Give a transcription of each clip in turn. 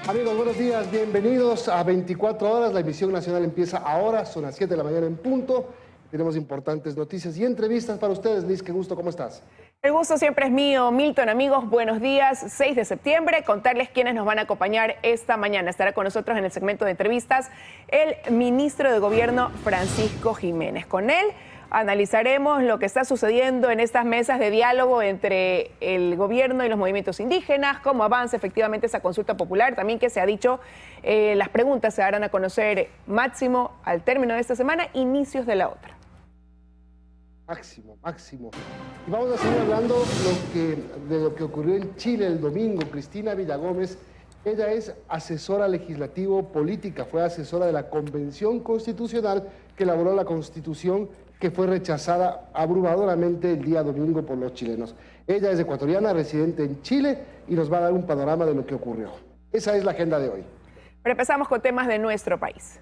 Amigos, buenos días, bienvenidos a 24 horas. La emisión nacional empieza ahora, son las 7 de la mañana en punto. Tenemos importantes noticias y entrevistas para ustedes. Liz, qué gusto, ¿cómo estás? El gusto siempre es mío. Milton, amigos, buenos días. 6 de septiembre, contarles quiénes nos van a acompañar esta mañana. Estará con nosotros en el segmento de entrevistas el ministro de Gobierno, Francisco Jiménez. Con él analizaremos lo que está sucediendo en estas mesas de diálogo entre el gobierno y los movimientos indígenas, cómo avanza efectivamente esa consulta popular, también que se ha dicho, las preguntas se darán a conocer máximo al término de esta semana, inicios de la otra. Máximo. Y vamos a seguir hablando de lo que ocurrió en Chile el domingo. Cristina Villagómez, ella es asesora legislativo-política, fue asesora de la Convención Constitucional que elaboró la Constitución que fue rechazada abrumadoramente el día domingo por los chilenos. Ella es ecuatoriana, residente en Chile, y nos va a dar un panorama de lo que ocurrió. Esa es la agenda de hoy. Pero empezamos con temas de nuestro país.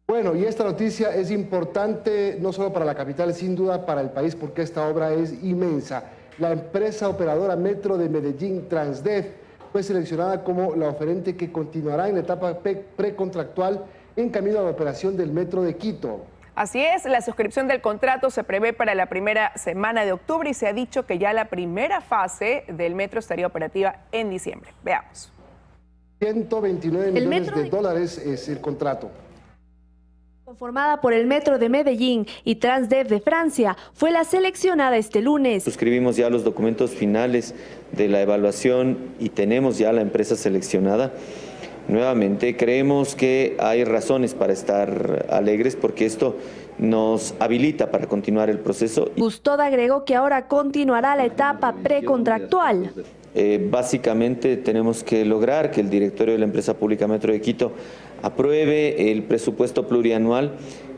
Bueno, y esta noticia es importante no solo para la capital, sin duda para el país, porque esta obra es inmensa. La empresa operadora Metro de Medellín, Transdev, fue seleccionada como la oferente que continuará en la etapa precontractual en camino a la operación del Metro de Quito. Así es, la suscripción del contrato se prevé para la primera semana de octubre y se ha dicho que ya la primera fase del metro estaría operativa en diciembre. Veamos. 129 millones de dólares es el contrato. Conformada por el Metro de Medellín y Transdev de Francia, fue la seleccionada este lunes. Suscribimos ya los documentos finales de la evaluación y tenemos ya la empresa seleccionada. Nuevamente, creemos que hay razones para estar alegres porque esto nos habilita para continuar el proceso. Gustod agregó que ahora continuará la etapa precontractual. Básicamente tenemos que lograr que el directorio de la empresa pública Metro de Quito apruebe el presupuesto plurianual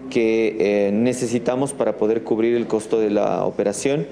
que necesitamos para poder cubrir el costo de la operación.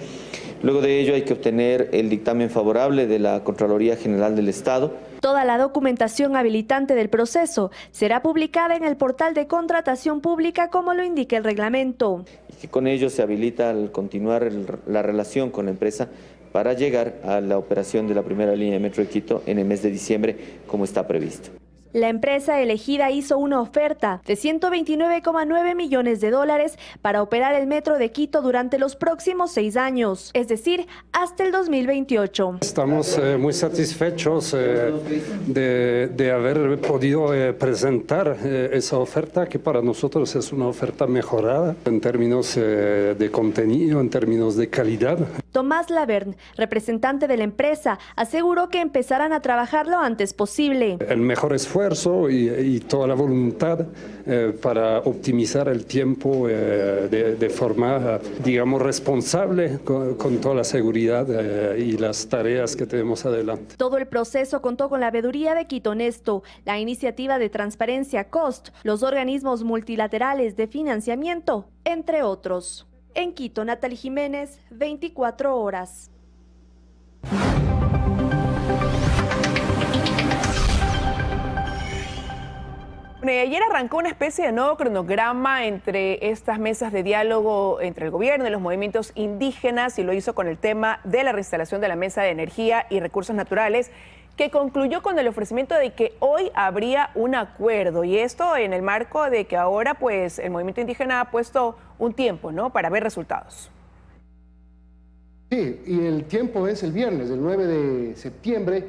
Luego de ello hay que obtener el dictamen favorable de la Contraloría General del Estado. Toda la documentación habilitante del proceso será publicada en el portal de contratación pública como lo indica el reglamento. Y que con ello se habilita al continuar la relación con la empresa para llegar a la operación de la primera línea de Metro de Quito en el mes de diciembre como está previsto. La empresa elegida hizo una oferta de 129,9 millones de dólares para operar el Metro de Quito durante los próximos 6 años, es decir, hasta el 2028. Estamos muy satisfechos de haber podido presentar esa oferta, que para nosotros es una oferta mejorada en términos de contenido, en términos de calidad. Tomás Laverne, representante de la empresa, aseguró que empezarán a trabajar lo antes posible. El mejor esfuerzo y toda la voluntad para optimizar el tiempo de forma, digamos, responsable con toda la seguridad y las tareas que tenemos adelante. Todo el proceso contó con la veeduría de Quito Honesto, la iniciativa de transparencia COST, los organismos multilaterales de financiamiento, entre otros. En Quito, Natalie Jiménez, 24 horas. Bueno, y ayer arrancó una especie de nuevo cronograma entre estas mesas de diálogo entre el gobierno y los movimientos indígenas, y lo hizo con el tema de la reinstalación de la Mesa de Energía y Recursos Naturales, que concluyó con el ofrecimiento de que hoy habría un acuerdo, y esto en el marco de que ahora pues el movimiento indígena ha puesto un tiempo, ¿no?, para ver resultados. Sí, y el tiempo es el viernes, el 9 de septiembre,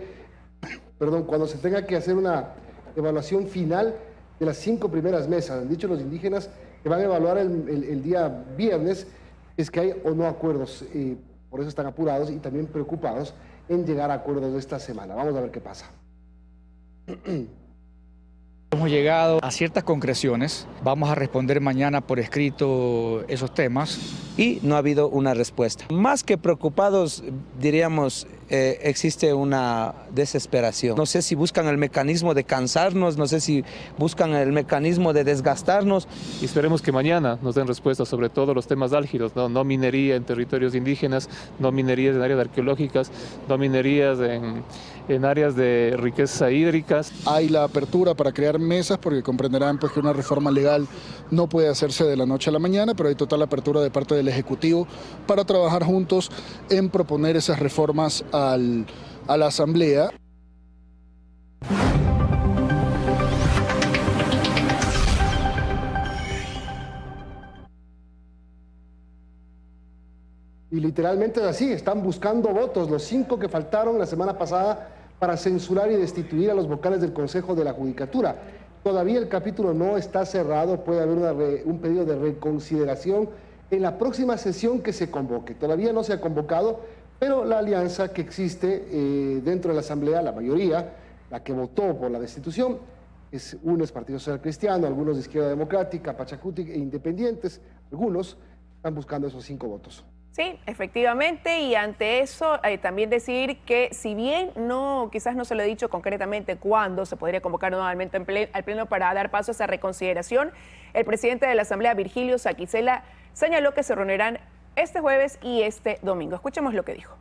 cuando se tenga que hacer una evaluación final de las 5 primeras mesas. Han dicho los indígenas que van a evaluar el día viernes, es que hay o no acuerdos, por eso están apurados y también preocupados en llegar a acuerdos de esta semana. Vamos a ver qué pasa. Hemos llegado a ciertas concreciones, vamos a responder mañana por escrito esos temas. Y no ha habido una respuesta. Más que preocupados, diríamos, existe una desesperación. No sé si buscan el mecanismo de cansarnos, no sé si buscan el mecanismo de desgastarnos. Y esperemos que mañana nos den respuesta sobre todo los temas álgidos, no minería en territorios indígenas, no minerías en áreas arqueológicas, no minerías en áreas de riqueza hídricas. Hay la apertura para crear mesas, porque comprenderán pues, que una reforma legal no puede hacerse de la noche a la mañana, pero hay total apertura de parte del Ejecutivo para trabajar juntos en proponer esas reformas a la Asamblea. Y literalmente es así, están buscando votos, los 5 que faltaron la semana pasada para censurar y destituir a los vocales del Consejo de la Judicatura. Todavía el capítulo no está cerrado, puede haber un pedido de reconsideración en la próxima sesión que se convoque. Todavía no se ha convocado, pero la alianza que existe dentro de la Asamblea, la mayoría, la que votó por la destitución, uno es Partido Social Cristiano, algunos de Izquierda Democrática, Pachacuti e Independientes, algunos están buscando esos 5 votos. Sí, efectivamente, y ante eso también decir que si bien quizás no se lo he dicho concretamente cuándo se podría convocar nuevamente al Pleno para dar paso a esa reconsideración, el presidente de la Asamblea, Virgilio Saquicela, señaló que se reunirán este jueves y este domingo. Escuchemos lo que dijo.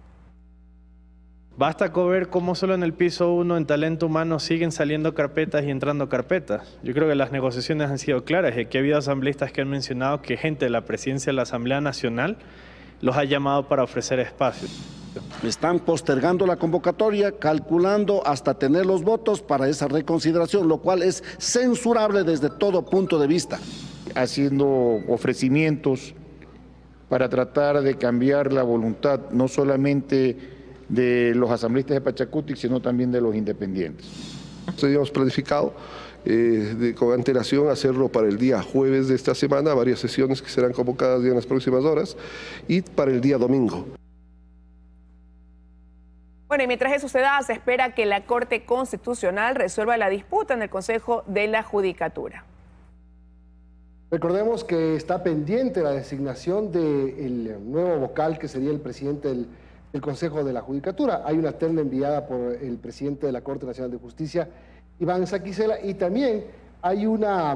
Basta con ver cómo solo en el piso 1 en talento humano siguen saliendo carpetas y entrando carpetas. Yo creo que las negociaciones han sido claras y que ha habido asambleístas que han mencionado que gente de la presidencia de la Asamblea Nacional los ha llamado para ofrecer espacios. Están postergando la convocatoria, calculando hasta tener los votos para esa reconsideración, lo cual es censurable desde todo punto de vista. Haciendo ofrecimientos para tratar de cambiar la voluntad, no solamente de los asambleístas de Pachacuti, sino también de los independientes. Teníamos planificado con antelación hacerlo para el día jueves de esta semana, varias sesiones que serán convocadas ya en las próximas horas, y para el día domingo. Bueno, y mientras eso se da, se espera que la Corte Constitucional resuelva la disputa en el Consejo de la Judicatura. Recordemos que está pendiente la designación del nuevo vocal, que sería el presidente del Consejo de la Judicatura. Hay una terna enviada por el presidente de la Corte Nacional de Justicia, Iván Saquicela, y también hay una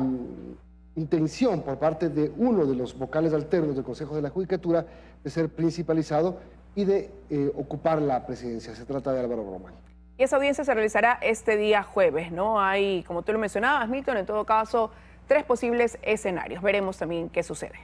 intención por parte de uno de los vocales alternos del Consejo de la Judicatura de ser principalizado y de ocupar la presidencia. Se trata de Álvaro Román. Y esa audiencia se realizará este día jueves, ¿no? Hay, como tú lo mencionabas, Milton, en todo caso, 3 posibles escenarios. Veremos también qué sucede.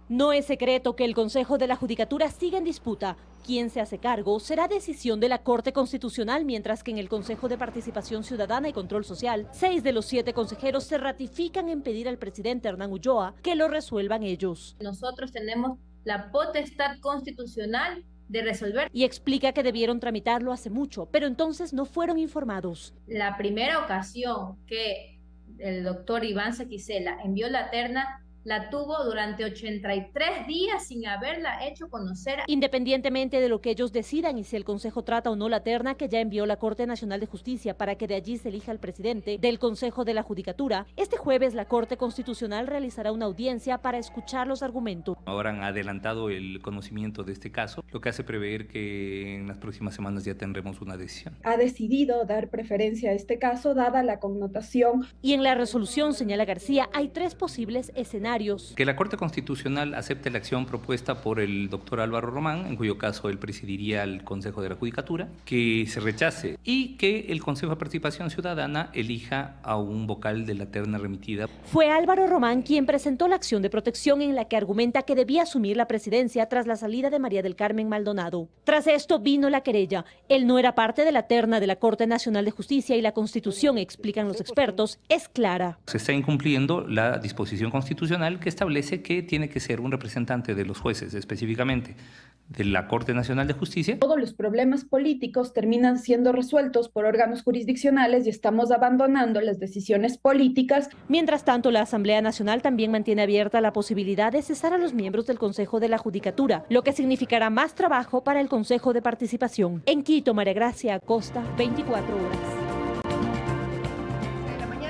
No es secreto que el Consejo de la Judicatura sigue en disputa. Quién se hace cargo será decisión de la Corte Constitucional, mientras que en el Consejo de Participación Ciudadana y Control Social, 6 de los 7 consejeros se ratifican en pedir al presidente Hernán Ulloa que lo resuelvan ellos. Nosotros tenemos la potestad constitucional de resolver. Y explica que debieron tramitarlo hace mucho, pero entonces no fueron informados. La primera ocasión que el doctor Iván Saquicela envió la terna, la tuvo durante 83 días sin haberla hecho conocer. Independientemente de lo que ellos decidan y si el Consejo trata o no la terna que ya envió la Corte Nacional de Justicia para que de allí se elija al presidente del Consejo de la Judicatura, este jueves la Corte Constitucional realizará una audiencia para escuchar los argumentos. Ahora han adelantado el conocimiento de este caso, lo que hace prever que en las próximas semanas ya tendremos una decisión. Ha decidido dar preferencia a este caso dada la connotación. Y en la resolución, señala García, hay 3 posibles escenarios. Que la Corte Constitucional acepte la acción propuesta por el doctor Álvaro Román, en cuyo caso él presidiría el Consejo de la Judicatura, que se rechace y que el Consejo de Participación Ciudadana elija a un vocal de la terna remitida. Fue Álvaro Román quien presentó la acción de protección en la que argumenta que debía asumir la presidencia tras la salida de María del Carmen Maldonado. Tras esto vino la querella. Él no era parte de la terna de la Corte Nacional de Justicia y la Constitución, explican los expertos, es clara. Se está incumpliendo la disposición constitucional que establece que tiene que ser un representante de los jueces, específicamente de la Corte Nacional de Justicia. Todos los problemas políticos terminan siendo resueltos por órganos jurisdiccionales y estamos abandonando las decisiones políticas. Mientras tanto, la Asamblea Nacional también mantiene abierta la posibilidad de cesar a los miembros del Consejo de la Judicatura, lo que significará más trabajo para el Consejo de Participación. En Quito, María Gracia Acosta, 24 horas.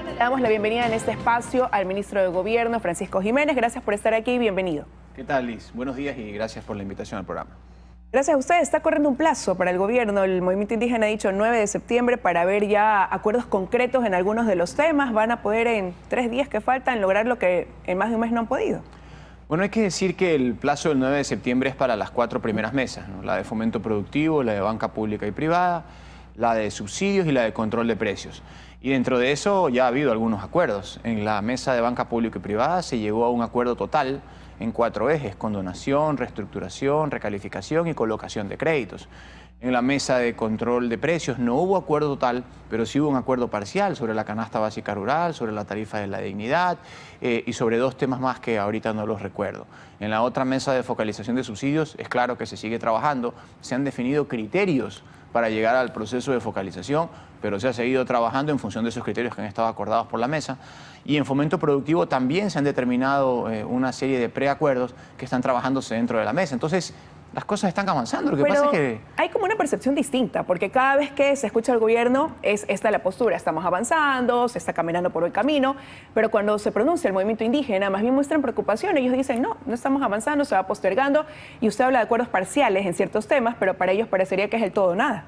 Le damos la bienvenida en este espacio al ministro de Gobierno, Francisco Jiménez. Gracias por estar aquí y bienvenido. ¿Qué tal, Liz? Buenos días y gracias por la invitación al programa. Gracias a usted. Está corriendo un plazo para el gobierno. El movimiento indígena ha dicho 9 de septiembre para ver ya acuerdos concretos en algunos de los temas. Van a poder en 3 días que faltan lograr lo que en más de un mes no han podido. Bueno, hay que decir que el plazo del 9 de septiembre es para las 4 primeras mesas, ¿no? La de fomento productivo, la de banca pública y privada, la de subsidios y la de control de precios. Y dentro de eso ya ha habido algunos acuerdos. En la mesa de banca pública y privada se llegó a un acuerdo total en 4 ejes: condonación, reestructuración, recalificación y colocación de créditos. En la mesa de control de precios no hubo acuerdo total, pero sí hubo un acuerdo parcial sobre la canasta básica rural, sobre la tarifa de la dignidad y sobre 2 temas más que ahorita no los recuerdo. En la otra mesa de focalización de subsidios es claro que se sigue trabajando, se han definido criterios para llegar al proceso de focalización, pero se ha seguido trabajando en función de esos criterios que han estado acordados por la mesa. Y en fomento productivo también se han determinado una serie de preacuerdos que están trabajándose dentro de la mesa. Entonces, las cosas están avanzando. Lo que pasa es que hay como una percepción distinta, porque cada vez que se escucha al gobierno es esta la postura: estamos avanzando, se está caminando por el camino, pero cuando se pronuncia el movimiento indígena, más bien muestran preocupación. Ellos dicen, no estamos avanzando, se va postergando, y usted habla de acuerdos parciales en ciertos temas, pero para ellos parecería que es el todo o nada.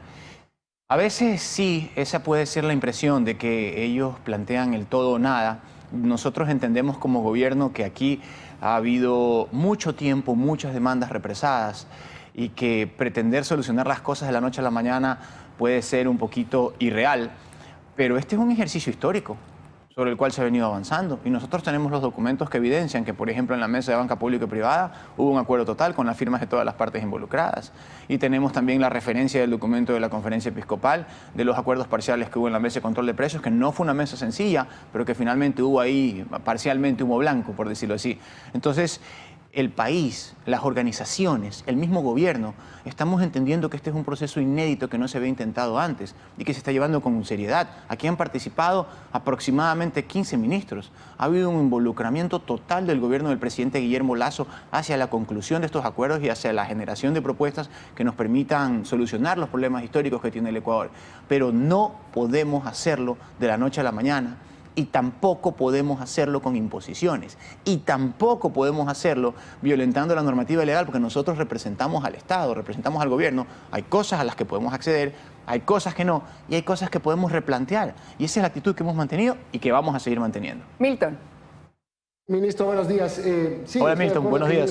a veces sí, esa puede ser la impresión de que ellos plantean el todo o nada. Nosotros entendemos como gobierno que aquí ha habido mucho tiempo, muchas demandas represadas y que pretender solucionar las cosas de la noche a la mañana puede ser un poquito irreal, pero este es un ejercicio histórico sobre el cual se ha venido avanzando y nosotros tenemos los documentos que evidencian que, por ejemplo, en la mesa de banca pública y privada hubo un acuerdo total con las firmas de todas las partes involucradas y tenemos también la referencia del documento de la Conferencia Episcopal de los acuerdos parciales que hubo en la mesa de control de precios, que no fue una mesa sencilla, pero que finalmente hubo ahí parcialmente humo blanco, por decirlo así. Entonces, el país, las organizaciones, el mismo gobierno, estamos entendiendo que este es un proceso inédito que no se había intentado antes y que se está llevando con seriedad. Aquí han participado aproximadamente 15 ministros. Ha habido un involucramiento total del gobierno del presidente Guillermo Lasso hacia la conclusión de estos acuerdos y hacia la generación de propuestas que nos permitan solucionar los problemas históricos que tiene el Ecuador. Pero no podemos hacerlo de la noche a la mañana. Y tampoco podemos hacerlo con imposiciones. Y tampoco podemos hacerlo violentando la normativa legal, porque nosotros representamos al Estado, representamos al gobierno. Hay cosas a las que podemos acceder, hay cosas que no, y hay cosas que podemos replantear. Y esa es la actitud que hemos mantenido y que vamos a seguir manteniendo. Milton. Ministro, buenos días. Sí, hola, Milton, buenos días.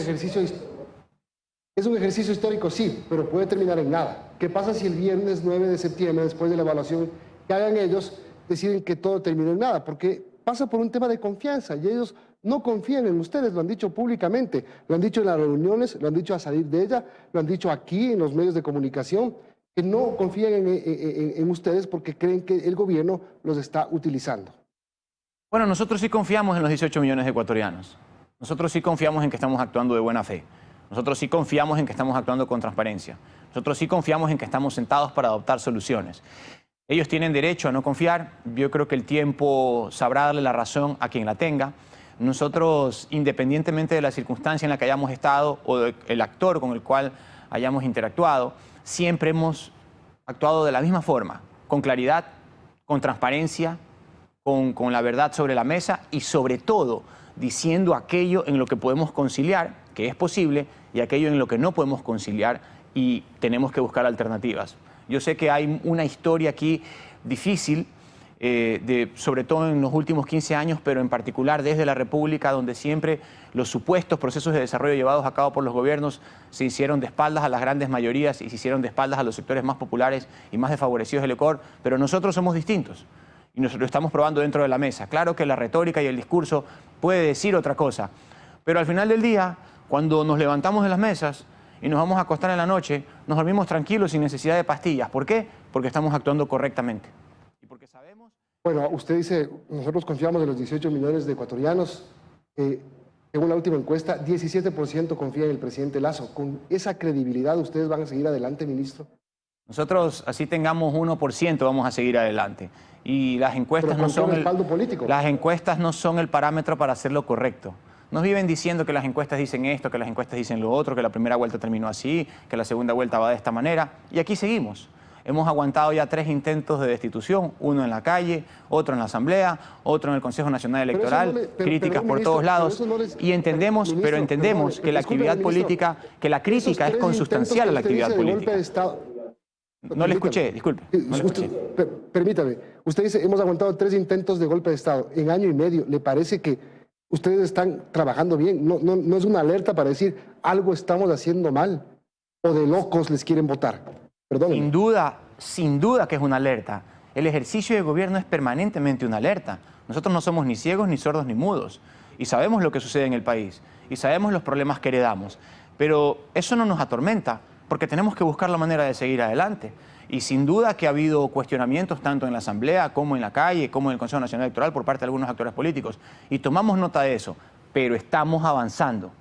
Es un ejercicio histórico, sí, pero puede terminar en nada. ¿Qué pasa si el viernes 9 de septiembre, después de la evaluación que hagan ellos, deciden que todo terminó en nada? Porque pasa por un tema de confianza y ellos no confían en ustedes, lo han dicho públicamente, lo han dicho en las reuniones, lo han dicho a salir de ella, lo han dicho aquí en los medios de comunicación, que no confían en ustedes porque creen que el gobierno los está utilizando. Bueno, nosotros sí confiamos en los 18 millones de ecuatorianos. Nosotros sí confiamos en que estamos actuando de buena fe. Nosotros sí confiamos en que estamos actuando con transparencia. Nosotros sí confiamos en que estamos sentados para adoptar soluciones. Ellos tienen derecho a no confiar. Yo creo que el tiempo sabrá darle la razón a quien la tenga. Nosotros, independientemente de la circunstancia en la que hayamos estado o del actor con el cual hayamos interactuado, siempre hemos actuado de la misma forma, con claridad, con transparencia, con la verdad sobre la mesa y sobre todo diciendo aquello en lo que podemos conciliar, que es posible, y aquello en lo que no podemos conciliar y tenemos que buscar alternativas. Yo sé que hay una historia aquí difícil, sobre todo en los últimos 15 años, pero en particular desde la República, donde siempre los supuestos procesos de desarrollo llevados a cabo por los gobiernos se hicieron de espaldas a las grandes mayorías y se hicieron de espaldas a los sectores más populares y más desfavorecidos del Ecuador, pero nosotros somos distintos y nosotros lo estamos probando dentro de la mesa. Claro que la retórica y el discurso puede decir otra cosa, pero al final del día, cuando nos levantamos de las mesas y nos vamos a acostar en la noche, nos dormimos tranquilos sin necesidad de pastillas. ¿Por qué? Porque estamos actuando correctamente. Y porque sabemos... Bueno, usted dice, nosotros confiamos en los 18 millones de ecuatorianos. Según la última encuesta, 17% confía en el presidente Lasso. ¿Con esa credibilidad ustedes van a seguir adelante, ministro? Nosotros, así tengamos 1%, vamos a seguir adelante. Y las encuestas no son las encuestas no son el parámetro para hacer lo correcto. Nos viven diciendo que las encuestas dicen esto, que las encuestas dicen lo otro, que la primera vuelta terminó así, que la segunda vuelta va de esta manera. Y aquí seguimos. Hemos aguantado ya 3 intentos de destitución, uno en la calle, otro en la Asamblea, otro en el Consejo Nacional Electoral, críticas por todos lados. Y entendemos, pero entendemos que la actividad política, que la crítica es consustancial a la actividad política. No le escuché, disculpe. No le escuché. Permítame, usted dice, hemos aguantado 3 intentos de golpe de Estado en año y medio. ¿Le parece que ustedes están trabajando bien? No es una alerta para decir algo estamos haciendo mal o de locos les quieren votar. Perdónenme. Sin duda que es una alerta. El ejercicio de gobierno es permanentemente una alerta. Nosotros no somos ni ciegos, ni sordos, ni mudos. Y sabemos lo que sucede en el país. Y sabemos los problemas que heredamos. Pero eso no nos atormenta, porque tenemos que buscar la manera de seguir adelante. Y sin duda que ha habido cuestionamientos tanto en la Asamblea como en la calle, como en el Consejo Nacional Electoral por parte de algunos actores políticos. Y tomamos nota de eso, pero estamos avanzando.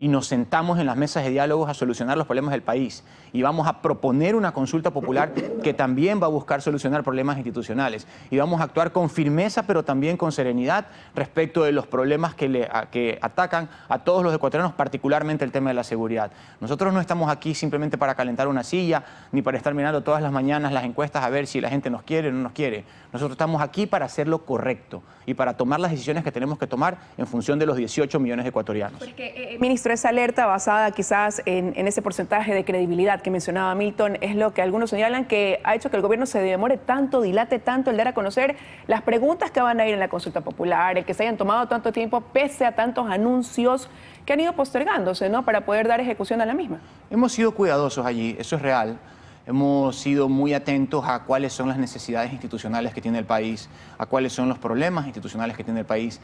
Y nos sentamos en las mesas de diálogos a solucionar los problemas del país. Y vamos a proponer una consulta popular que también va a buscar solucionar problemas institucionales. Y vamos a actuar con firmeza, pero también con serenidad respecto de los problemas que atacan a todos los ecuatorianos, particularmente el tema de la seguridad. Nosotros no estamos aquí simplemente para calentar una silla, ni para estar mirando todas las mañanas las encuestas a ver si la gente nos quiere o no nos quiere. Nosotros estamos aquí para hacer lo correcto y para tomar las decisiones que tenemos que tomar en función de los 18 millones de ecuatorianos. Porque, ministro, esa alerta basada quizás en ese porcentaje de credibilidad que mencionaba Milton es lo que algunos señalan que ha hecho que el gobierno se demore tanto, dilate tanto el dar a conocer las preguntas que van a ir en la consulta popular, el que se hayan tomado tanto tiempo pese a tantos anuncios que han ido postergándose, ¿no?, para poder dar ejecución a la misma. Hemos sido cuidadosos allí, eso es real. Hemos sido muy atentos a cuáles son las necesidades institucionales que tiene el país, a cuáles son los problemas institucionales que tiene el país.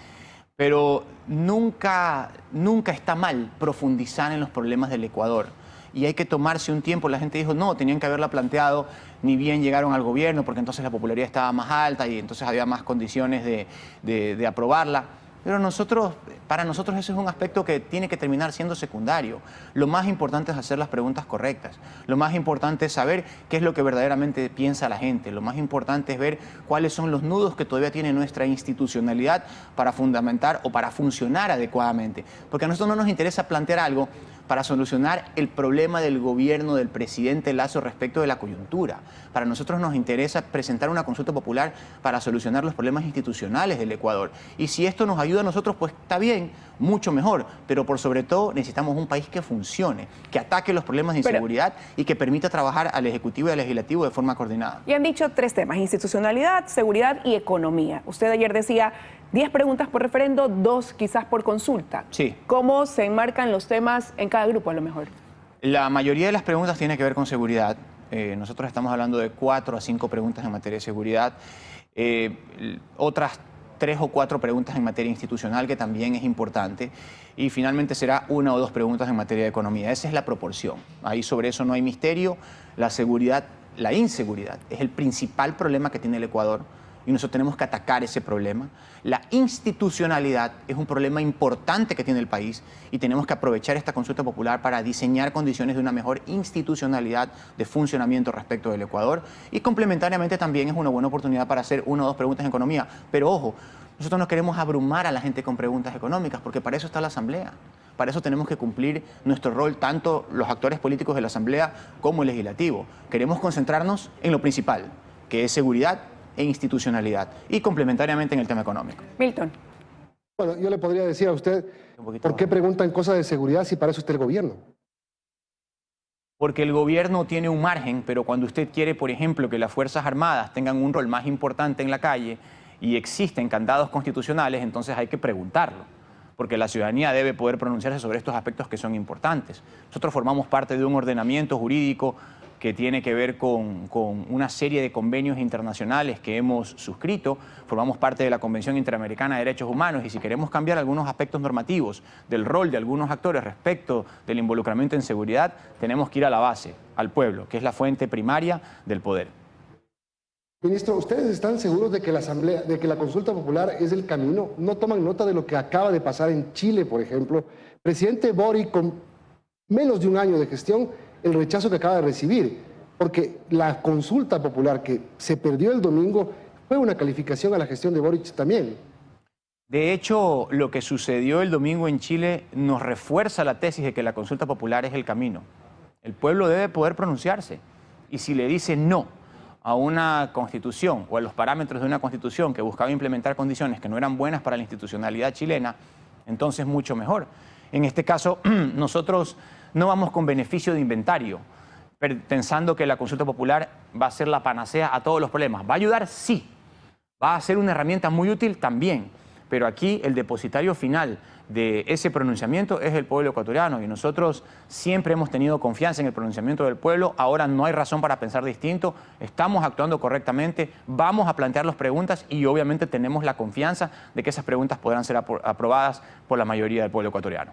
Pero nunca está mal profundizar en los problemas del Ecuador. Y hay que tomarse un tiempo. La gente dijo, no, tenían que haberla planteado, ni bien llegaron al gobierno, porque entonces la popularidad estaba más alta y entonces había más condiciones de aprobarla. Pero para nosotros eso es un aspecto que tiene que terminar siendo secundario. Lo más importante es hacer las preguntas correctas. Lo más importante es saber qué es lo que verdaderamente piensa la gente. Lo más importante es ver cuáles son los nudos que todavía tiene nuestra institucionalidad para fundamentar o para funcionar adecuadamente. Porque a nosotros no nos interesa plantear algo para solucionar el problema del gobierno del presidente Lasso respecto de la coyuntura. Para nosotros nos interesa presentar una consulta popular para solucionar los problemas institucionales del Ecuador. Y si esto nos ayuda a nosotros, pues está bien, mucho mejor. Pero por sobre todo necesitamos un país que funcione, que ataque los problemas de inseguridad y que permita trabajar al Ejecutivo y al Legislativo de forma coordinada. Y han dicho 3 temas, institucionalidad, seguridad y economía. Usted ayer decía 10 preguntas por referendo, 2 quizás por consulta. Sí. ¿Cómo se enmarcan los temas en cada grupo a lo mejor? La mayoría de las preguntas tiene que ver con seguridad. Nosotros estamos hablando de 4 a 5 preguntas en materia de seguridad. Otras 3 o 4 preguntas en materia institucional, que también es importante. Y finalmente será 1 o 2 preguntas en materia de economía. Esa es la proporción. Ahí sobre eso no hay misterio. La seguridad, la inseguridad es el principal problema que tiene el Ecuador. Y nosotros tenemos que atacar ese problema. La institucionalidad es un problema importante que tiene el país y tenemos que aprovechar esta consulta popular para diseñar condiciones de una mejor institucionalidad de funcionamiento respecto del Ecuador. Y complementariamente también es una buena oportunidad para hacer 1 o 2 preguntas en economía. Pero ojo, nosotros no queremos abrumar a la gente con preguntas económicas, porque para eso está la Asamblea. Para eso tenemos que cumplir nuestro rol, tanto los actores políticos de la Asamblea como el Legislativo. Queremos concentrarnos en lo principal, que es seguridad e institucionalidad, y complementariamente en el tema económico. Milton. Bueno, yo le podría decir a usted, ¿por qué preguntan cosas de seguridad si para eso está el gobierno? Porque el gobierno tiene un margen, pero cuando usted quiere, por ejemplo, que las Fuerzas Armadas tengan un rol más importante en la calle y existen candados constitucionales, entonces hay que preguntarlo, porque la ciudadanía debe poder pronunciarse sobre estos aspectos que son importantes. Nosotros formamos parte de un ordenamiento jurídico que tiene que ver con una serie de convenios internacionales que hemos suscrito. Formamos parte de la Convención Interamericana de Derechos Humanos y si queremos cambiar algunos aspectos normativos del rol de algunos actores respecto del involucramiento en seguridad, tenemos que ir a la base, al pueblo, que es la fuente primaria del poder. Ministro, ¿ustedes están seguros de que la Asamblea, de que la consulta popular es el camino? ¿No toman nota de lo que acaba de pasar en Chile, por ejemplo? Presidente Boric, con menos de un año de gestión, el rechazo que acaba de recibir, porque la consulta popular que se perdió el domingo fue una calificación a la gestión de Boric también. De hecho, lo que sucedió el domingo en Chile nos refuerza la tesis de que la consulta popular es el camino. El pueblo debe poder pronunciarse. Y si le dice no a una constitución o a los parámetros de una constitución que buscaba implementar condiciones que no eran buenas para la institucionalidad chilena, entonces mucho mejor. En este caso, nosotros no vamos con beneficio de inventario, pensando que la consulta popular va a ser la panacea a todos los problemas. ¿Va a ayudar? Sí. ¿Va a ser una herramienta muy útil? También. Pero aquí el depositario final de ese pronunciamiento es el pueblo ecuatoriano y nosotros siempre hemos tenido confianza en el pronunciamiento del pueblo. Ahora no hay razón para pensar distinto, estamos actuando correctamente, vamos a plantear las preguntas y obviamente tenemos la confianza de que esas preguntas podrán ser aprobadas por la mayoría del pueblo ecuatoriano.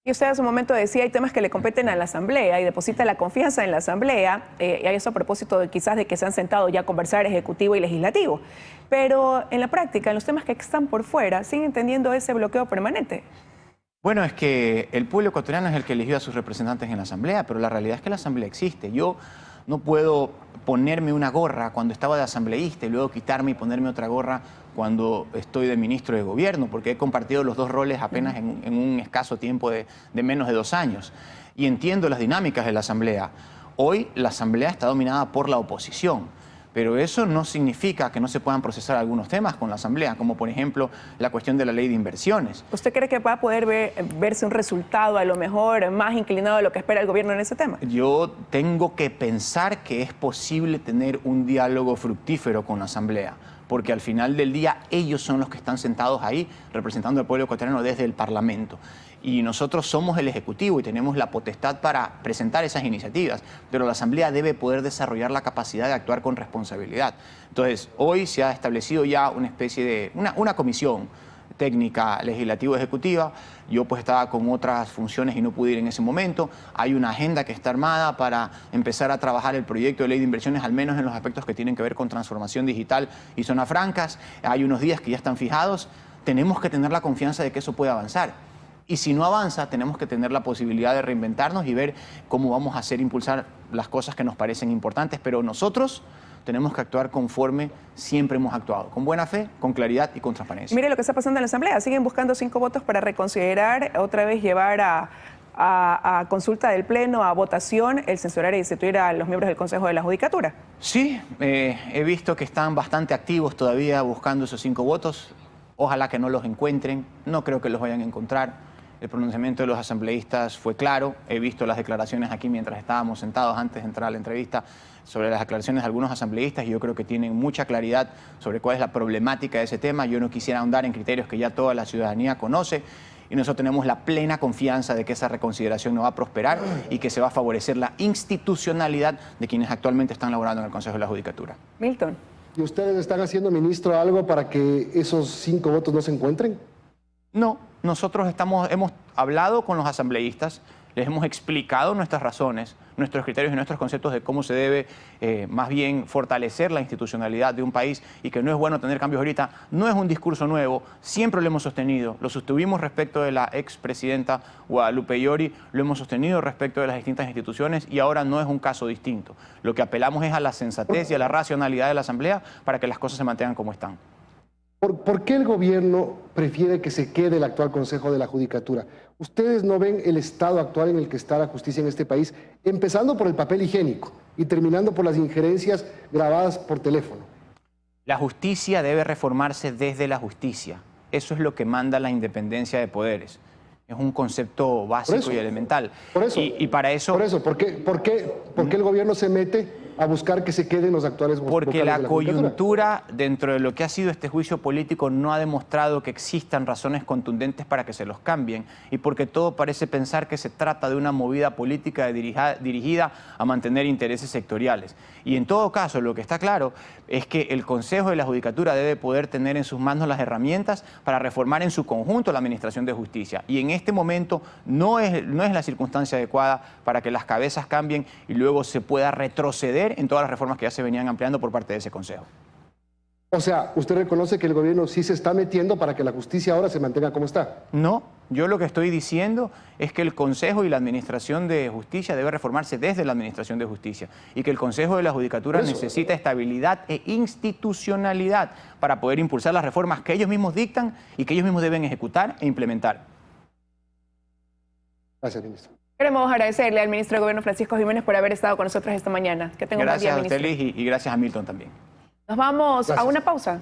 Y usted hace un momento decía, hay temas que le competen a la Asamblea y deposita la confianza en la Asamblea, y eso a propósito de quizás de que se han sentado ya a conversar Ejecutivo y Legislativo. Pero en la práctica, en los temas que están por fuera, ¿siguen teniendo ese bloqueo permanente? Bueno, es que el pueblo ecuatoriano es el que eligió a sus representantes en la Asamblea, pero la realidad es que la Asamblea existe. Yo no puedo ponerme una gorra cuando estaba de asambleísta y luego quitarme y ponerme otra gorra cuando estoy de ministro de gobierno, porque he compartido los dos roles apenas en un escaso tiempo de menos de 2 años. Y entiendo las dinámicas de la Asamblea. Hoy la Asamblea está dominada por la oposición, pero eso no significa que no se puedan procesar algunos temas con la Asamblea, como por ejemplo la cuestión de la ley de inversiones. ¿Usted cree que va a poder verse un resultado a lo mejor más inclinado de lo que espera el gobierno en ese tema? Yo tengo que pensar que es posible tener un diálogo fructífero con la Asamblea, porque al final del día ellos son los que están sentados ahí representando al pueblo ecuatoriano desde el Parlamento. Y nosotros somos el Ejecutivo y tenemos la potestad para presentar esas iniciativas, pero la Asamblea debe poder desarrollar la capacidad de actuar con responsabilidad. Entonces, hoy se ha establecido ya una especie de una comisión técnica legislativo-ejecutiva. Yo pues estaba con otras funciones y no pude ir en ese momento. Hay una agenda que está armada para empezar a trabajar el proyecto de ley de inversiones, al menos en los aspectos que tienen que ver con transformación digital y zonas francas. Hay unos días que ya están fijados. Tenemos que tener la confianza de que eso pueda avanzar. Y si no avanza, tenemos que tener la posibilidad de reinventarnos y ver cómo vamos a hacer impulsar las cosas que nos parecen importantes. Pero nosotros tenemos que actuar conforme siempre hemos actuado, con buena fe, con claridad y con transparencia. Mire lo que está pasando en la Asamblea. Siguen buscando 5 votos para reconsiderar, otra vez llevar a consulta del Pleno, a votación, el censurar y destituir a los miembros del Consejo de la Judicatura. Sí, he visto que están bastante activos todavía buscando esos 5 votos. Ojalá que no los encuentren, no creo que los vayan a encontrar. El pronunciamiento de los asambleístas fue claro. He visto las declaraciones aquí mientras estábamos sentados antes de entrar a la entrevista sobre las declaraciones de algunos asambleístas y yo creo que tienen mucha claridad sobre cuál es la problemática de ese tema. Yo no quisiera ahondar en criterios que ya toda la ciudadanía conoce y nosotros tenemos la plena confianza de que esa reconsideración no va a prosperar y que se va a favorecer la institucionalidad de quienes actualmente están laborando en el Consejo de la Judicatura. Milton. ¿Y ustedes están haciendo, ministro, algo para que esos 5 votos no se encuentren? No, nosotros hemos hablado con los asambleístas, les hemos explicado nuestras razones, nuestros criterios y nuestros conceptos de cómo se debe más bien fortalecer la institucionalidad de un país y que no es bueno tener cambios ahorita. No es un discurso nuevo, siempre lo hemos sostenido, lo sostuvimos respecto de la expresidenta Guadalupe Llori, lo hemos sostenido respecto de las distintas instituciones y ahora no es un caso distinto. Lo que apelamos es a la sensatez y a la racionalidad de la Asamblea para que las cosas se mantengan como están. ¿Por qué el gobierno prefiere que se quede el actual Consejo de la Judicatura? ¿Ustedes no ven el estado actual en el que está la justicia en este país, empezando por el papel higiénico y terminando por las injerencias grabadas por teléfono? La justicia debe reformarse desde la justicia. Eso es lo que manda la independencia de poderes. Es un concepto básico y elemental. Por eso, y para eso... ¿Por qué el gobierno se mete a buscar que se queden los actuales vocales Porque la coyuntura dentro de lo que ha sido este juicio político no ha demostrado que existan razones contundentes para que se los cambien y porque todo parece pensar que se trata de una movida política dirigida a mantener intereses sectoriales. Y en todo caso, lo que está claro es que el Consejo de la Judicatura debe poder tener en sus manos las herramientas para reformar en su conjunto la Administración de Justicia. Y en este momento no es la circunstancia adecuada para que las cabezas cambien y luego se pueda retroceder en todas las reformas que ya se venían ampliando por parte de ese Consejo. O sea, ¿usted reconoce que el gobierno sí se está metiendo para que la justicia ahora se mantenga como está? No, yo lo que estoy diciendo es que el Consejo y la Administración de Justicia debe reformarse desde la Administración de Justicia y que el Consejo de la Judicatura necesita estabilidad e institucionalidad para poder impulsar las reformas que ellos mismos dictan y que ellos mismos deben ejecutar e implementar. Gracias, ministro. Queremos agradecerle al ministro de Gobierno Francisco Jiménez por haber estado con nosotros esta mañana. Que tenga un buen día, Gracias a usted, ministro. Liz, y gracias a Milton también. Nos vamos Gracias. a una pausa.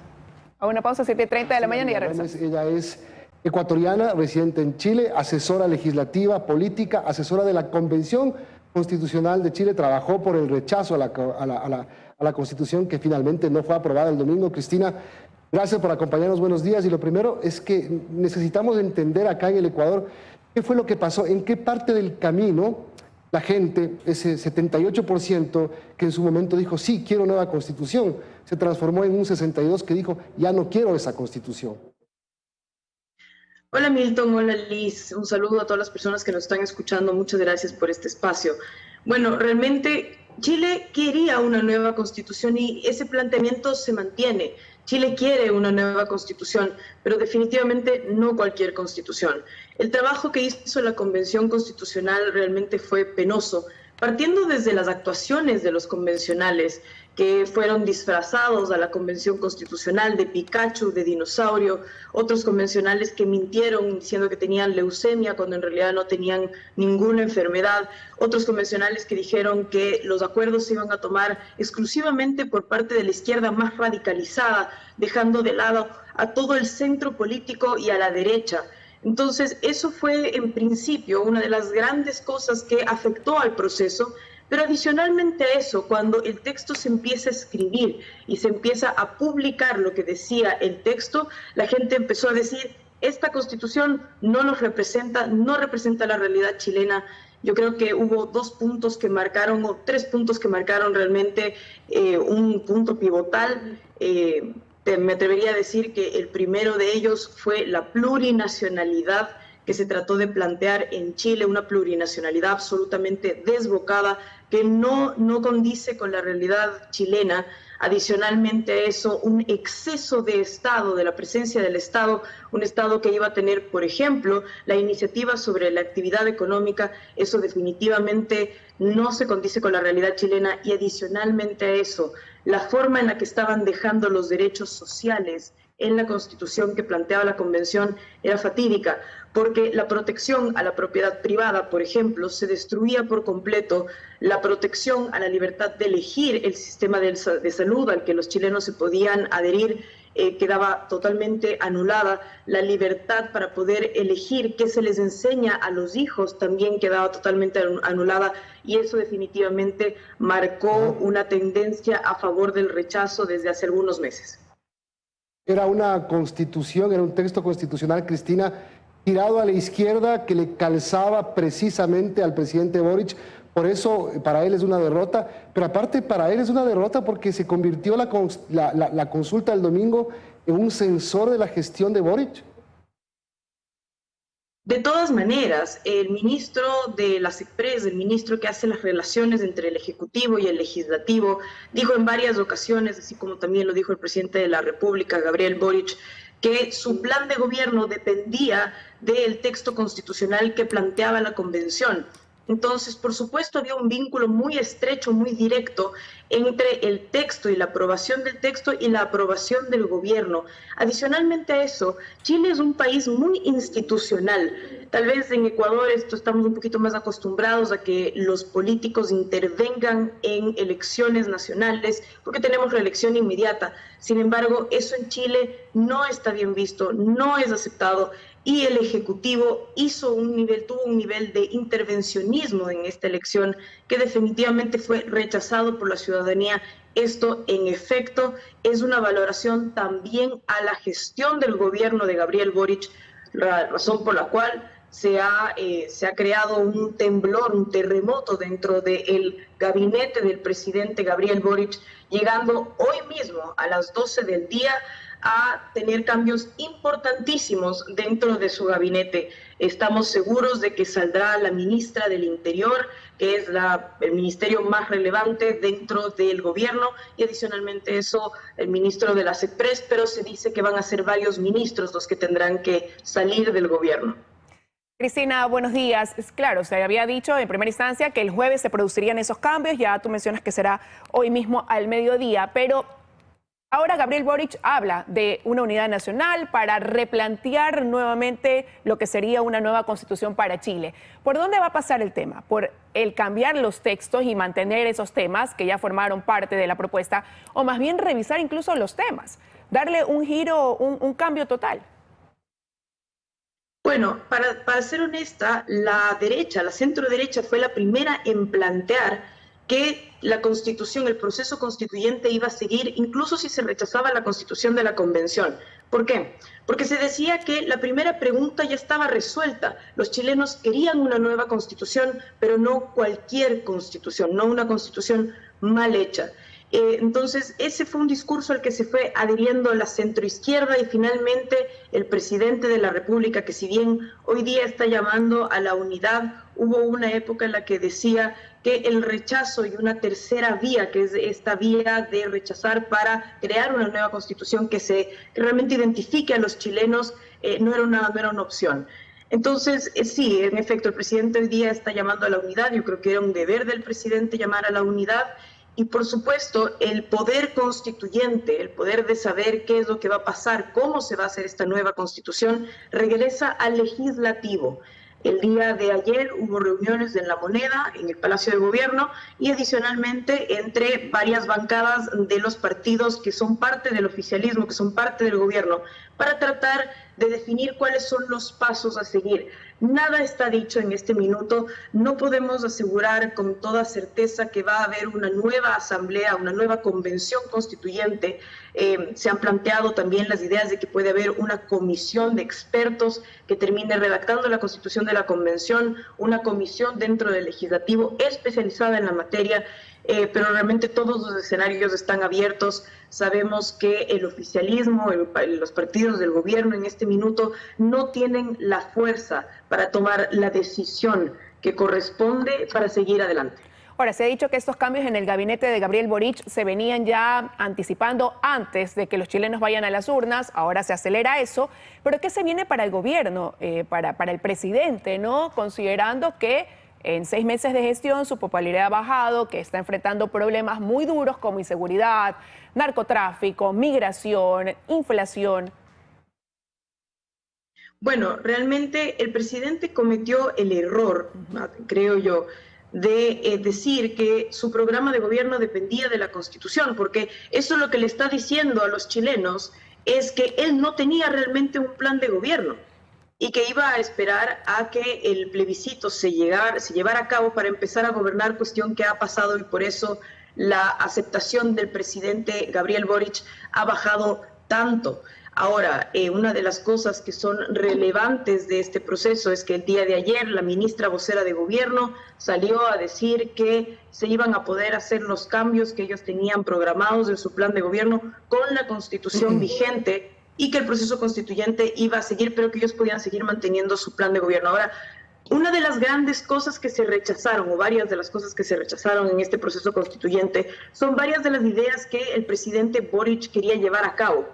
A una pausa, 7:30 de la mañana y ya regresamos. Ella es ecuatoriana, residente en Chile, asesora legislativa, política, asesora de la Convención Constitucional de Chile. Trabajó por el rechazo a la Constitución que finalmente no fue aprobada el domingo. Cristina, gracias por acompañarnos. Buenos días. Y lo primero es que necesitamos entender acá en el Ecuador qué fue lo que pasó, en qué parte del camino la gente, ese 78% que en su momento dijo, sí, quiero nueva Constitución, se transformó en un 62% que dijo, ya no quiero esa Constitución. Hola Milton, hola Liz, un saludo a todas las personas que nos están escuchando, muchas gracias por este espacio. Bueno, realmente Chile quería una nueva Constitución y ese planteamiento se mantiene. Chile quiere una nueva Constitución, pero definitivamente no cualquier Constitución. El trabajo que hizo la Convención Constitucional realmente fue penoso, partiendo desde las actuaciones de los convencionales, que fueron disfrazados a la Convención Constitucional de Pikachu, de dinosaurio, otros convencionales que mintieron diciendo que tenían leucemia cuando en realidad no tenían ninguna enfermedad, otros convencionales que dijeron que los acuerdos se iban a tomar exclusivamente por parte de la izquierda más radicalizada, dejando de lado a todo el centro político y a la derecha. Entonces, eso fue en principio una de las grandes cosas que afectó al proceso. Pero adicionalmente a eso, cuando el texto se empieza a escribir y se empieza a publicar lo que decía el texto, la gente empezó a decir, esta Constitución no nos representa, no representa la realidad chilena. Yo creo que hubo 2 puntos que marcaron, o 3 puntos que marcaron realmente un punto pivotal. Me atrevería a decir que el primero de ellos fue la plurinacionalidad que se trató de plantear en Chile, una plurinacionalidad absolutamente desbocada que no condice con la realidad chilena. Adicionalmente a eso, un exceso de Estado, de la presencia del Estado, un Estado que iba a tener, por ejemplo, la iniciativa sobre la actividad económica. Eso definitivamente no se condice con la realidad chilena. Y adicionalmente a eso, la forma en la que estaban dejando los derechos sociales en la Constitución que planteaba la Convención era fatídica, porque la protección a la propiedad privada, por ejemplo, se destruía por completo, la protección a la libertad de elegir el sistema de salud al que los chilenos se podían adherir quedaba totalmente anulada, la libertad para poder elegir qué se les enseña a los hijos también quedaba totalmente anulada, y eso definitivamente marcó una tendencia a favor del rechazo desde hace algunos meses. Era una constitución, era un texto constitucional, Cristina, tirado a la izquierda que le calzaba precisamente al presidente Boric. Por eso para él es una derrota, pero aparte para él es una derrota porque se convirtió la consulta del domingo en un censor de la gestión de Boric. De todas maneras, el ministro de la SECPRES, el ministro que hace las relaciones entre el Ejecutivo y el Legislativo, dijo en varias ocasiones, así como también lo dijo el presidente de la República, Gabriel Boric, que su plan de gobierno dependía del texto constitucional que planteaba la Convención. Entonces, por supuesto, había un vínculo muy estrecho, muy directo entre el texto y la aprobación del texto y la aprobación del gobierno. Adicionalmente a eso, Chile es un país muy institucional. Tal vez en Ecuador estamos un poquito más acostumbrados a que los políticos intervengan en elecciones nacionales porque tenemos reelección inmediata. Sin embargo, eso en Chile no está bien visto, no es aceptado. Y el Ejecutivo tuvo un nivel de intervencionismo en esta elección que definitivamente fue rechazado por la ciudadanía. Esto, en efecto, es una valoración también a la gestión del gobierno de Gabriel Boric, la razón por la cual se ha creado un temblor, un terremoto dentro del gabinete del presidente Gabriel Boric, llegando hoy mismo a las 12 del día a tener cambios importantísimos dentro de su gabinete. Estamos seguros de que saldrá la ministra del Interior, que es el ministerio más relevante dentro del gobierno, y adicionalmente eso, el ministro de la SECPRES, pero se dice que van a ser varios ministros los que tendrán que salir del gobierno. Cristina, buenos días. Claro, se había dicho en primera instancia que el jueves se producirían esos cambios, ya tú mencionas que será hoy mismo al mediodía, pero Ahora Gabriel Boric habla de una unidad nacional para replantear nuevamente lo que sería una nueva constitución para Chile. ¿Por dónde va a pasar el tema? ¿Por el cambiar los textos y mantener esos temas que ya formaron parte de la propuesta? ¿O más bien revisar incluso los temas? ¿Darle un giro, un cambio total? Bueno, para ser honesta, la derecha, la centro derecha fue la primera en plantear que la Constitución, el proceso constituyente iba a seguir, incluso si se rechazaba la Constitución de la Convención. ¿Por qué? Porque se decía que la primera pregunta ya estaba resuelta. Los chilenos querían una nueva Constitución, pero no cualquier Constitución, no una Constitución mal hecha. Entonces, ese fue un discurso al que se fue adhiriendo la centroizquierda y finalmente el presidente de la República, que si bien hoy día está llamando a la unidad, hubo una época en la que decía que el rechazo y una tercera vía, que es esta vía de rechazar para crear una nueva constitución que realmente identifique a los chilenos, no era una opción. Entonces, sí, en efecto, el presidente hoy día está llamando a la unidad. Yo creo que era un deber del presidente llamar a la unidad. Y por supuesto, el poder constituyente, el poder de saber qué es lo que va a pasar, cómo se va a hacer esta nueva constitución, regresa al legislativo. El día de ayer hubo reuniones en La Moneda, en el Palacio de Gobierno, y adicionalmente entre varias bancadas de los partidos que son parte del oficialismo, que son parte del gobierno, para tratar de definir cuáles son los pasos a seguir. Nada está dicho en este minuto, no podemos asegurar con toda certeza que va a haber una nueva asamblea, una nueva convención constituyente. Se han planteado también las ideas de que puede haber una comisión de expertos que termine redactando la constitución de la convención, una comisión dentro del legislativo especializada en la materia, pero realmente todos los escenarios están abiertos. Sabemos que el oficialismo, los partidos del gobierno en este minuto no tienen la fuerza para tomar la decisión que corresponde para seguir adelante. Ahora, se ha dicho que estos cambios en el gabinete de Gabriel Boric se venían ya anticipando antes de que los chilenos vayan a las urnas. Ahora se acelera eso. ¿Pero qué se viene para el gobierno, para el presidente, ¿no? Considerando que en 6 meses de gestión su popularidad ha bajado, que está enfrentando problemas muy duros como inseguridad, narcotráfico, migración, inflación. Bueno, realmente el presidente cometió el error, creo yo, de decir que su programa de gobierno dependía de la Constitución, porque eso es lo que le está diciendo a los chilenos, es que él no tenía realmente un plan de gobierno y que iba a esperar a que el plebiscito se llevara a cabo para empezar a gobernar, cuestión que ha pasado, y por eso la aceptación del presidente Gabriel Boric ha bajado tanto. Ahora, una de las cosas que son relevantes de este proceso es que el día de ayer la ministra vocera de gobierno salió a decir que se iban a poder hacer los cambios que ellos tenían programados en su plan de gobierno con la Constitución vigente, y que el proceso constituyente iba a seguir, pero que ellos podían seguir manteniendo su plan de gobierno. Ahora, una de las grandes cosas que se rechazaron, o varias de las cosas que se rechazaron en este proceso constituyente, son varias de las ideas que el presidente Boric quería llevar a cabo.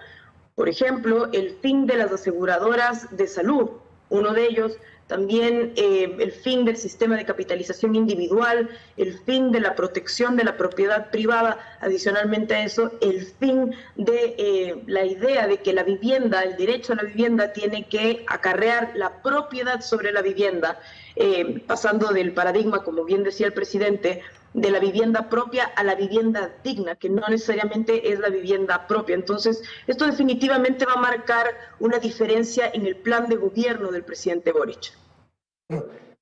Por ejemplo, el fin de las aseguradoras de salud, uno de ellos. También el fin del sistema de capitalización individual, el fin de la protección de la propiedad privada. Adicionalmente a eso, el fin de la idea de que la vivienda, el derecho a la vivienda, tiene que acarrear la propiedad sobre la vivienda, pasando del paradigma, como bien decía el presidente, de la vivienda propia a la vivienda digna, que no necesariamente es la vivienda propia. Entonces, esto definitivamente va a marcar una diferencia en el plan de gobierno del presidente Boric.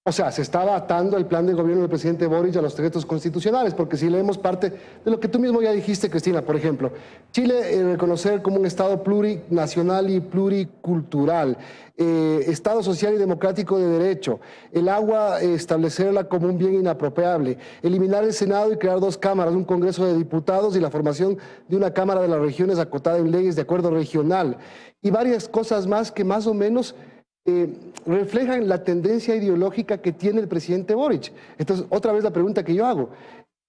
O sea, se estaba atando el plan de gobierno del presidente Boric a los decretos constitucionales, porque si leemos parte de lo que tú mismo ya dijiste, Cristina, por ejemplo, Chile reconocer como un Estado plurinacional y pluricultural, Estado social y democrático de derecho, el agua establecerla como un bien inapropiable, eliminar el Senado y crear 2 cámaras, un Congreso de Diputados y la formación de una Cámara de las Regiones acotada en leyes de acuerdo regional, y varias cosas más que más o menos reflejan la tendencia ideológica que tiene el presidente Boric. Entonces, otra vez la pregunta que yo hago: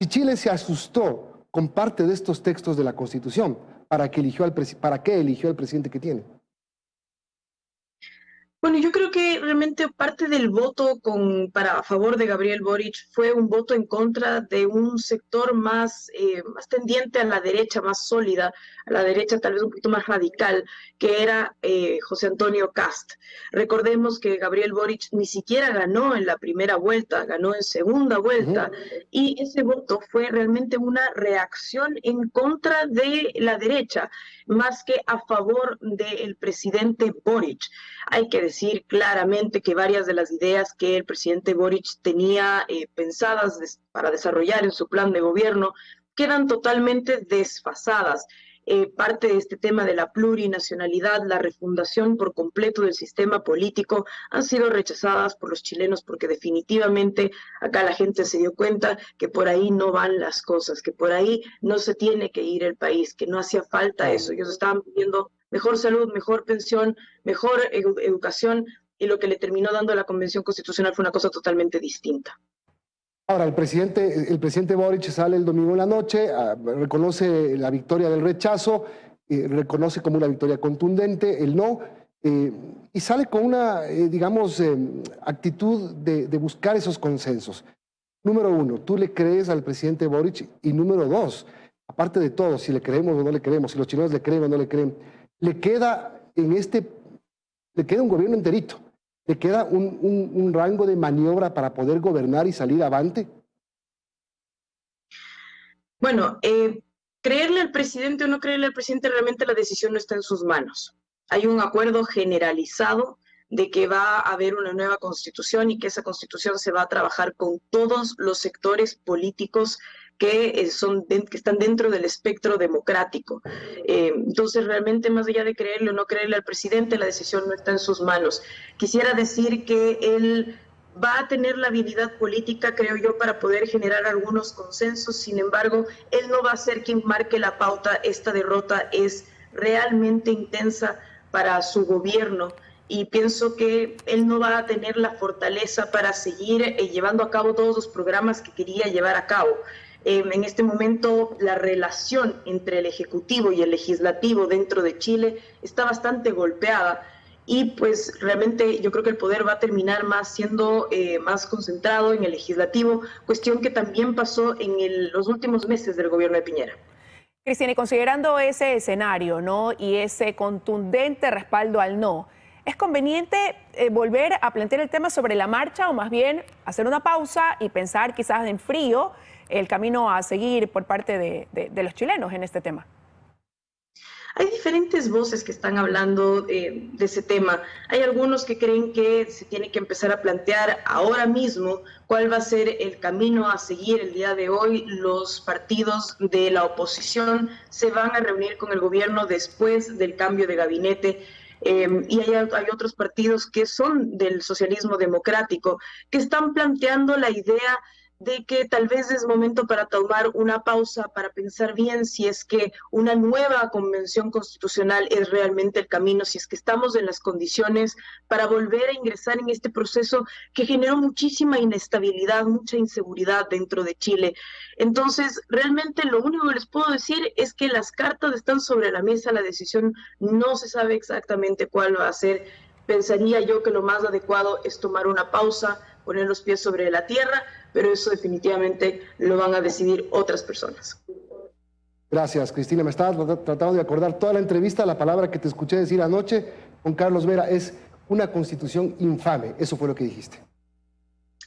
si Chile se asustó con parte de estos textos de la Constitución, ¿para qué eligió al presidente que tiene? Bueno, yo creo que realmente parte del voto a favor de Gabriel Boric fue un voto en contra de un sector más tendiente a la derecha, más sólida, a la derecha tal vez un poquito más radical, que era José Antonio Kast. Recordemos que Gabriel Boric ni siquiera ganó en la primera vuelta, ganó en segunda vuelta, y ese voto fue realmente una reacción en contra de la derecha, más que a favor del presidente Boric. Hay que decir claramente que varias de las ideas que el presidente Boric tenía pensadas para desarrollar en su plan de gobierno quedan totalmente desfasadas. Parte de este tema de la plurinacionalidad, la refundación por completo del sistema político, han sido rechazadas por los chilenos porque definitivamente acá la gente se dio cuenta que por ahí no van las cosas, que por ahí no se tiene que ir el país, que no hacía falta eso. Ellos estaban pidiendo mejor salud, mejor pensión, mejor educación, y lo que le terminó dando la Convención Constitucional fue una cosa totalmente distinta. Ahora, el presidente Boric sale el domingo en la noche, reconoce la victoria del rechazo, reconoce como una victoria contundente el no, y sale con una, actitud de buscar esos consensos. Número uno, ¿tú le crees al presidente Boric? Y número dos, aparte de todo, si le creemos o no le creemos, si los chilenos le creen o no le creen, le queda un gobierno enterito. ¿Le queda un rango de maniobra para poder gobernar y salir avante? Bueno, creerle al presidente o no creerle al presidente, realmente la decisión no está en sus manos. Hay un acuerdo generalizado de que va a haber una nueva constitución y que esa constitución se va a trabajar con todos los sectores políticos que están dentro del espectro democrático. Entonces, realmente, más allá de creerle o no creerle al presidente, la decisión no está en sus manos. Quisiera decir que él va a tener la habilidad política, creo yo, para poder generar algunos consensos. Sin embargo, él no va a ser quien marque la pauta. Esta derrota es realmente intensa para su gobierno, y pienso que él no va a tener la fortaleza para seguir llevando a cabo todos los programas que quería llevar a cabo. En este momento, la relación entre el Ejecutivo y el Legislativo dentro de Chile está bastante golpeada, y pues realmente yo creo que el poder va a terminar siendo más concentrado en el Legislativo, cuestión que también pasó en los últimos meses del gobierno de Piñera. Cristina, y considerando ese escenario, ¿no?, y ese contundente respaldo al no, ¿es conveniente volver a plantear el tema sobre la marcha, o más bien hacer una pausa y pensar quizás en frío el camino a seguir por parte de los chilenos en este tema? Hay diferentes voces que están hablando de ese tema. Hay algunos que creen que se tiene que empezar a plantear ahora mismo cuál va a ser el camino a seguir el día de hoy. Los partidos de la oposición se van a reunir con el gobierno después del cambio de gabinete. Y hay otros partidos que son del socialismo democrático que están planteando la idea de que tal vez es momento para tomar una pausa, para pensar bien si es que una nueva convención constitucional es realmente el camino, si es que estamos en las condiciones para volver a ingresar en este proceso que generó muchísima inestabilidad, mucha inseguridad dentro de Chile. Entonces, realmente lo único que les puedo decir es que las cartas están sobre la mesa, la decisión no se sabe exactamente cuál va a ser. Pensaría yo que lo más adecuado es tomar una pausa, poner los pies sobre la tierra, pero eso definitivamente lo van a decidir otras personas. Gracias, Cristina. Me estaba tratando de acordar toda la entrevista. La palabra que te escuché decir anoche con Carlos Vera es una constitución infame. Eso fue lo que dijiste.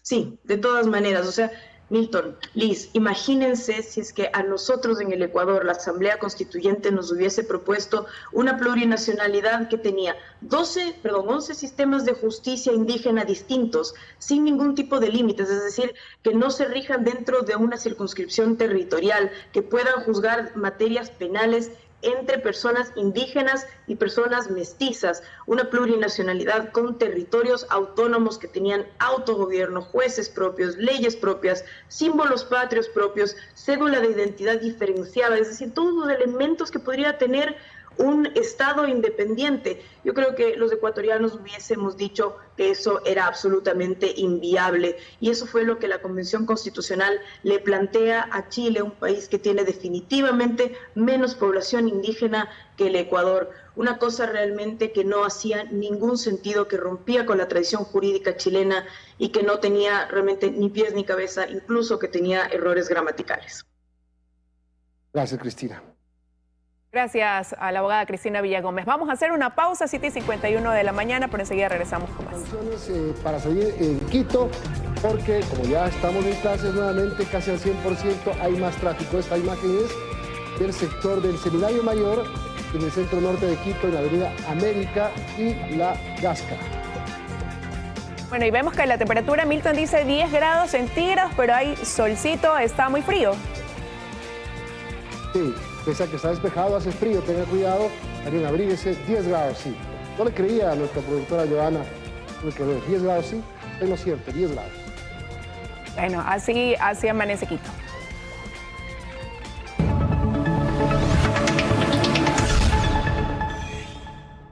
Sí, de todas maneras. O sea, Milton, Liz, imagínense si es que a nosotros en el Ecuador la Asamblea Constituyente nos hubiese propuesto una plurinacionalidad que tenía 11 sistemas de justicia indígena distintos, sin ningún tipo de límites, es decir, que no se rijan dentro de una circunscripción territorial, que puedan juzgar materias penales entre personas indígenas y personas mestizas, una plurinacionalidad con territorios autónomos que tenían autogobierno, jueces propios, leyes propias, símbolos patrios propios, cédula de identidad diferenciada, es decir, todos los elementos que podría tener un Estado independiente. Yo creo que los ecuatorianos hubiésemos dicho que eso era absolutamente inviable, y eso fue lo que la Convención Constitucional le plantea a Chile, un país que tiene definitivamente menos población indígena que el Ecuador. Una cosa realmente que no hacía ningún sentido, que rompía con la tradición jurídica chilena y que no tenía realmente ni pies ni cabeza, incluso que tenía errores gramaticales. Gracias, Cristina. Gracias a la abogada Cristina Villagómez. Vamos a hacer una pausa, 7:51 de la mañana, pero enseguida regresamos con más. Para salir en Quito, porque como ya estamos en clases nuevamente, casi al 100% hay más tráfico. Esta imagen es del sector del Seminario Mayor, en el centro norte de Quito, en la avenida América y la Gasca. Bueno, y vemos que la temperatura, Milton dice 10 grados centígrados, pero hay solcito, está muy frío. Sí, pese a que está despejado, hace frío, tenga cuidado, también abríguese, 10 grados, sí. No le creía a nuestra productora Joana, 10 grados, sí, es lo cierto, 10 grados. Bueno, así amanece Quito.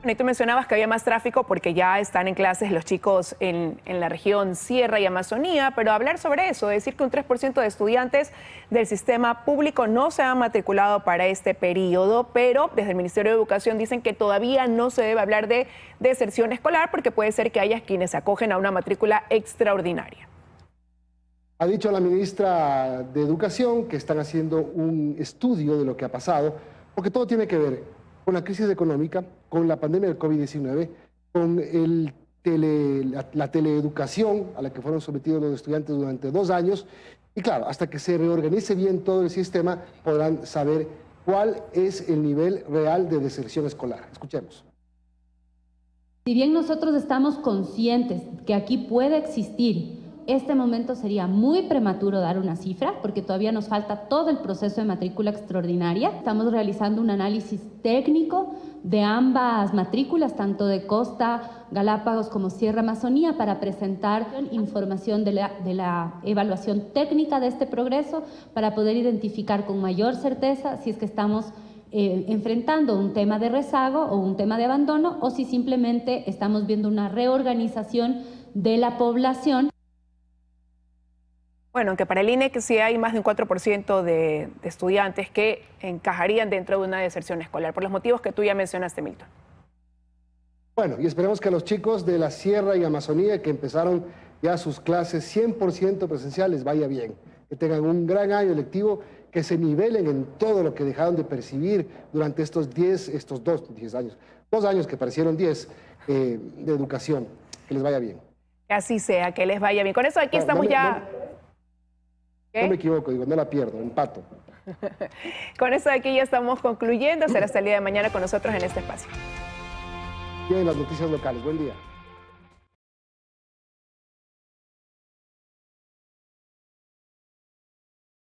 Y tú mencionabas que había más tráfico porque ya están en clases los chicos en la región Sierra y Amazonía, pero hablar sobre eso, decir que un 3% de estudiantes del sistema público no se han matriculado para este periodo, pero desde el Ministerio de Educación dicen que todavía no se debe hablar de deserción escolar porque puede ser que haya quienes se acogen a una matrícula extraordinaria. Ha dicho la ministra de Educación que están haciendo un estudio de lo que ha pasado, porque todo tiene que ver con la crisis económica, con la pandemia del COVID-19, con la teleeducación a la que fueron sometidos los estudiantes durante 2 años. Y claro, hasta que se reorganice bien todo el sistema, podrán saber cuál es el nivel real de deserción escolar. Escuchemos. Si bien nosotros estamos conscientes que aquí puede existir, este momento sería muy prematuro dar una cifra porque todavía nos falta todo el proceso de matrícula extraordinaria. Estamos realizando un análisis técnico de ambas matrículas, tanto de Costa, Galápagos como Sierra Amazonía, para presentar información de la evaluación técnica de este progreso para poder identificar con mayor certeza si es que estamos enfrentando un tema de rezago o un tema de abandono o si simplemente estamos viendo una reorganización de la población. Bueno, aunque para el INEC sí hay más de un 4% de estudiantes que encajarían dentro de una deserción escolar, por los motivos que tú ya mencionaste, Milton. Bueno, y esperemos que a los chicos de la Sierra y Amazonía que empezaron ya sus clases 100% presenciales vaya bien, que tengan un gran año lectivo, que se nivelen en todo lo que dejaron de percibir durante estos 2 años que parecieron 10 de educación, que les vaya bien. Que así sea, que les vaya bien. Con eso aquí estamos No me equivoco, digo, no la pierdo, empato. Con eso aquí ya estamos concluyendo. Será hasta el día de mañana con nosotros en este espacio. Bien, las noticias locales. Buen día.